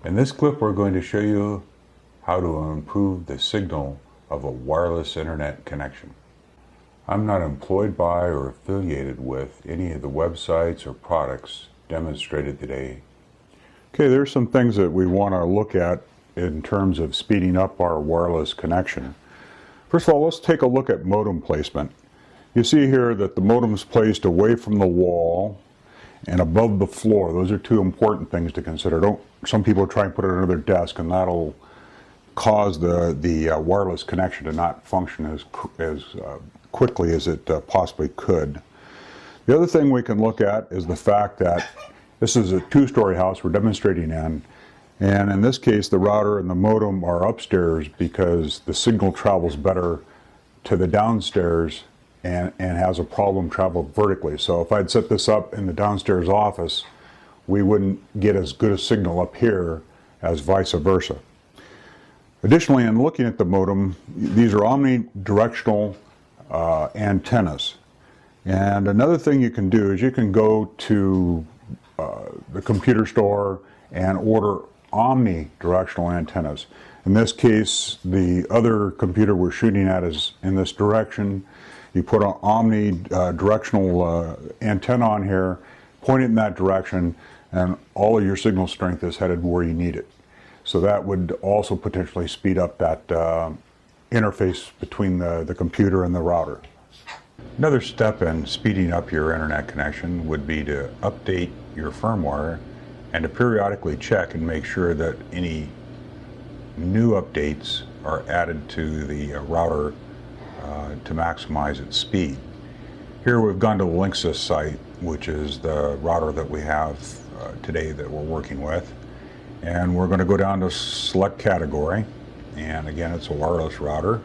In this clip, we're going to show you how to improve the signal of a wireless internet connection. I'm not employed by or affiliated with any of the websites or products demonstrated today. Okay, there's some things that we want to look at in terms of speeding up our wireless connection. First of all, let's take a look at modem placement. You see here that the modem is placed away from the wall and above the floor. Those are two important things to consider. Some people try and put it under their desk, and that'll cause the wireless connection to not function as quickly as it possibly could. The other thing we can look at is the fact that this is a two-story house we're demonstrating in, and in this case the router and the modem are upstairs because the signal travels better to the downstairs and has a problem travel vertically. So if I'd set this up in the downstairs office, we wouldn't get as good a signal up here as vice versa. Additionally, in looking at the modem, these are omnidirectional antennas. And another thing you can do is you can go to the computer store and order omnidirectional antennas. In this case, the other computer we're shooting at is in this direction. You put an omnidirectional antenna on here, point it in that direction, and all of your signal strength is headed where you need it. So that would also potentially speed up that interface between the computer and the router. Another step in speeding up your internet connection would be to update your firmware and to periodically check and make sure that any new updates are added to the router to maximize its speed. Here we've gone to the Linksys site, which is the router that we have today that we're working with. And we're going to go down to select category, and again it's a wireless router.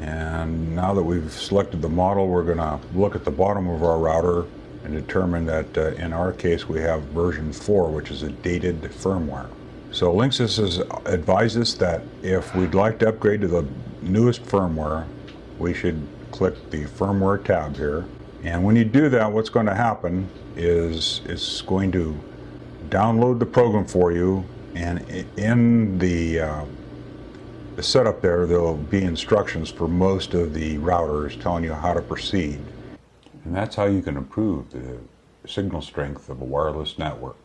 And now that we've selected the model, we're going to look at the bottom of our router and determine that in our case we have version 4, which is a dated firmware. So Linksys has advised us that if we'd like to upgrade to the newest firmware, we should click the firmware tab here. And when you do that, what's going to happen is it's going to download the program for you, and in the setup there will be instructions for most of the routers telling you how to proceed. And that's how you can improve the signal strength of a wireless network.